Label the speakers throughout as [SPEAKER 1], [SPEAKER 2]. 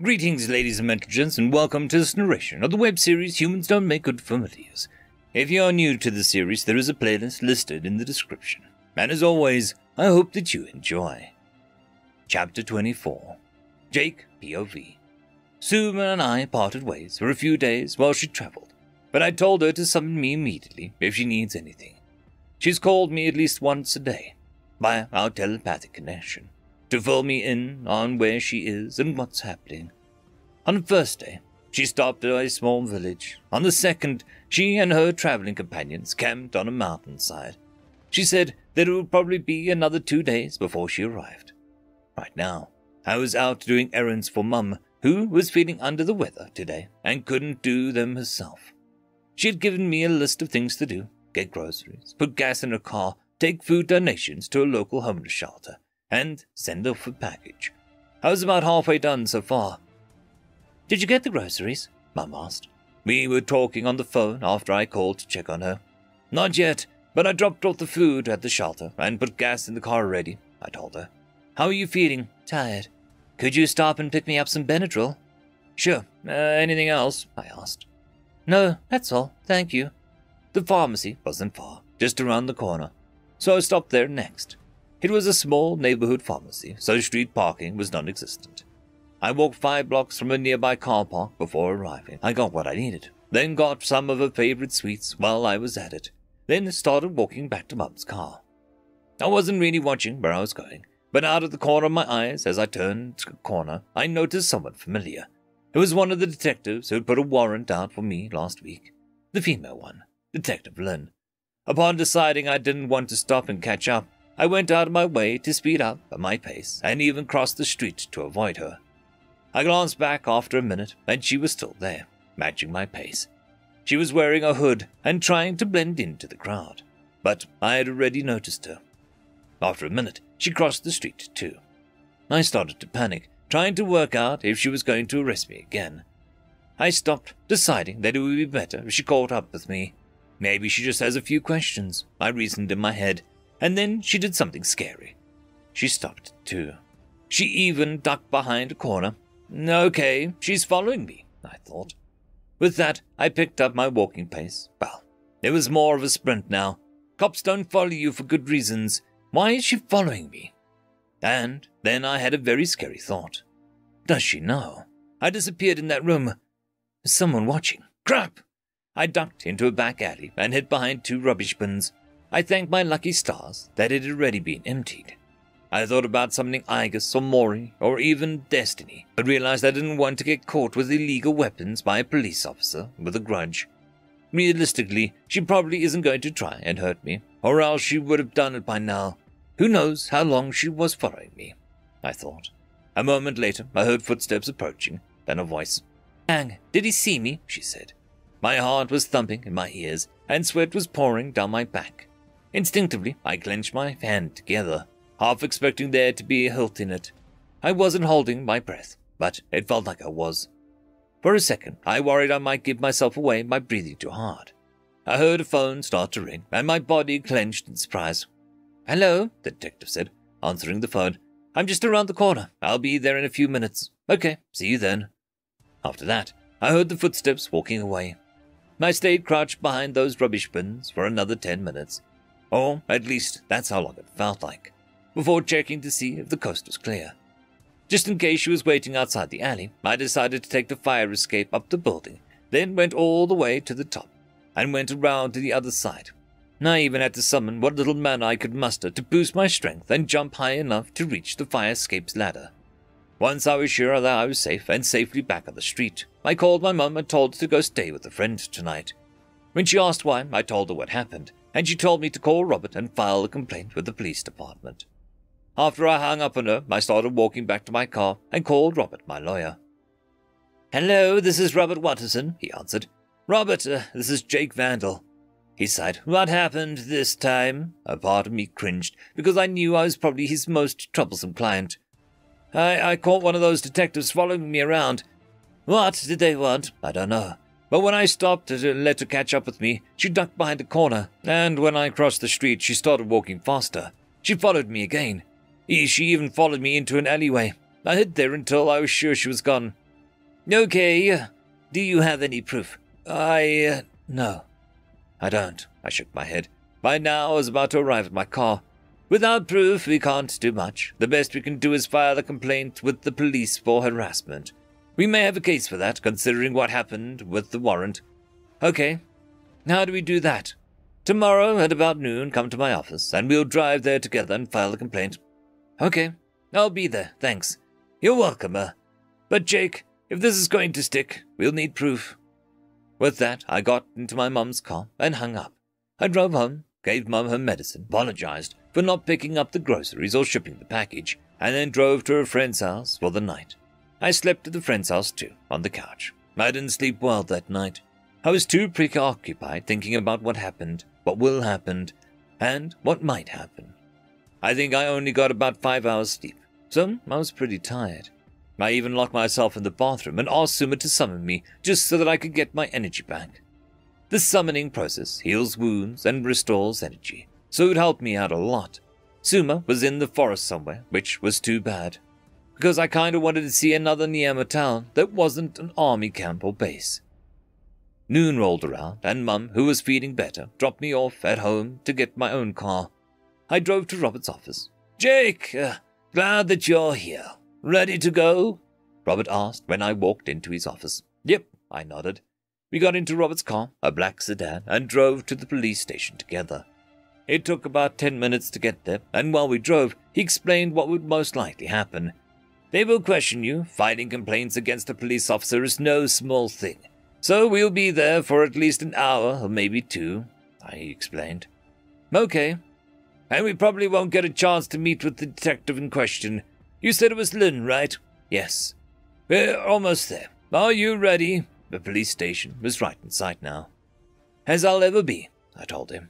[SPEAKER 1] Greetings, ladies and gents, and welcome to this narration of the web series Humans Don't Make Good Familiars. If you are new to the series, there is a playlist listed in the description. And as always, I hope that you enjoy. Chapter 24. Jake, POV. Sue and I parted ways for a few days while she traveled, but I told her to summon me immediately if she needs anything. She's called me at least once a day, via our telepathic connection, to fill me in on where she is and what's happening. On the first day, she stopped at a small village. On the second, she and her traveling companions camped on a mountainside. She said that it would probably be another 2 days before she arrived. Right now, I was out doing errands for Mum, who was feeling under the weather today and couldn't do them herself. She had given me a list of things to do: get groceries, put gas in her car, take food donations to a local homeless shelter, and send off a package. I was about halfway done so far. "Did you get the groceries?" Mum asked. We were talking on the phone after I called to check on her. "Not yet, but I dropped off the food at the shelter and put gas in the car already," I told her. "How are you feeling?" "Tired. Could you stop and pick me up some Benadryl?" "Sure. Anything else?" I asked. "No, that's all. Thank you." The pharmacy wasn't far, just around the corner, so I stopped there next. It was a small neighborhood pharmacy, so street parking was non-existent. I walked 5 blocks from a nearby car park before arriving. I got what I needed, then got some of her favorite sweets while I was at it, then started walking back to Mum's car. I wasn't really watching where I was going, but out of the corner of my eyes as I turned a corner, I noticed someone familiar. It was one of the detectives who had put a warrant out for me last week. The female one, Detective Lynn. Upon deciding I didn't want to stop and catch up, I went out of my way to speed up at my pace and even crossed the street to avoid her. I glanced back after a minute, and she was still there, matching my pace. She was wearing a hood and trying to blend into the crowd, but I had already noticed her. After a minute, she crossed the street too. I started to panic, trying to work out if she was going to arrest me again. I stopped, deciding that it would be better if she caught up with me. Maybe she just has a few questions, I reasoned in my head, and then she did something scary. She stopped too. She even ducked behind a corner. Okay, she's following me, I thought. With that, I picked up my walking pace. Well, it was more of a sprint now. Cops don't follow you for good reasons. Why is she following me? And then I had a very scary thought. Does she know? I disappeared in that room. There's someone watching. Crap! I ducked into a back alley and hid behind 2 rubbish bins. I thanked my lucky stars that it had already been emptied. I thought about summoning Aegis or Mori or even Destiny, but realized I didn't want to get caught with illegal weapons by a police officer with a grudge. Realistically, she probably isn't going to try and hurt me, or else she would have done it by now. Who knows how long she was following me, I thought. A moment later, I heard footsteps approaching, then a voice. "Dang, did he see me?" she said. My heart was thumping in my ears, and sweat was pouring down my back. Instinctively, I clenched my hand together, half expecting there to be a hilt in it. I wasn't holding my breath, but it felt like I was. For a second, I worried I might give myself away by breathing too hard. I heard a phone start to ring, and my body clenched in surprise. "Hello," the detective said, answering the phone. "I'm just around the corner. I'll be there in a few minutes." "Okay, see you then." After that, I heard the footsteps walking away. I stayed crouched behind those rubbish bins for another 10 minutes. Or, at least, that's how long it felt like, before checking to see if the coast was clear. Just in case she was waiting outside the alley, I decided to take the fire escape up the building, then went all the way to the top, and went around to the other side. I even had to summon what little mana I could muster to boost my strength and jump high enough to reach the fire escape's ladder. Once I was sure that I was safe and safely back on the street, I called my mum and told her to go stay with a friend tonight. When she asked why, I told her what happened, and she told me to call Robert and file a complaint with the police department. After I hung up on her, I started walking back to my car and called Robert, my lawyer. "Hello, this is Robert Watterson," he answered. "Robert, this is Jake Vandal." He sighed. "What happened this time?" A part of me cringed, because I knew I was probably his most troublesome client. I caught one of those detectives following me around. What did they want? I don't know. But when I stopped to let her catch up with me, she ducked behind a corner, and when I crossed the street, she started walking faster. She followed me again. She even followed me into an alleyway. I hid there until I was sure she was gone. Okay, do you have any proof? No. I don't. I shook my head. By now, I was about to arrive at my car. Without proof, we can't do much. The best we can do is file a complaint with the police for harassment. We may have a case for that, considering what happened with the warrant. Okay, how do we do that? Tomorrow at about noon, come to my office, and we'll drive there together and file the complaint. Okay, I'll be there, thanks. You're welcome, But Jake, if this is going to stick, we'll need proof. With that, I got into my mum's car and hung up. I drove home, gave Mum her medicine, apologized for not picking up the groceries or shipping the package, and then drove to a friend's house for the night. I slept at the friend's house too, on the couch. I didn't sleep well that night. I was too preoccupied thinking about what happened, what will happen, and what might happen. I think I only got about 5 hours sleep, so I was pretty tired. I even locked myself in the bathroom and asked Suma to summon me, just so that I could get my energy back. The summoning process heals wounds and restores energy, so it helped me out a lot. Suma was in the forest somewhere, which was too bad, because I kinda wanted to see another Niama town that wasn't an army camp or base. Noon rolled around, and Mum, who was feeling better, dropped me off at home to get my own car. I drove to Robert's office. "Jake, glad that you're here. Ready to go?" Robert asked when I walked into his office. "Yep," I nodded. We got into Robert's car, a black sedan, and drove to the police station together. It took about 10 minutes to get there, and while we drove, he explained what would most likely happen. "They will question you. Filing complaints against a police officer is no small thing. So we'll be there for at least an hour, or maybe 2, I explained. "Okay. And we probably won't get a chance to meet with the detective in question. You said it was Lynn, right?" "Yes." "We're almost there. Are you ready?" The police station was right in sight now. "As I'll ever be," I told him.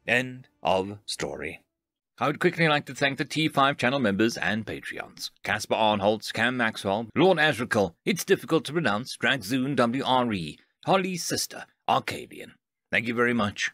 [SPEAKER 1] End of story. I would quickly like to thank the T5 channel members and Patreons. Caspar Arnholtz, Cam Maxwell, Lord Azrakal, It's Difficult to Pronounce, Dragzoon WRE, Holly's Sister, Arcadian. Thank you very much.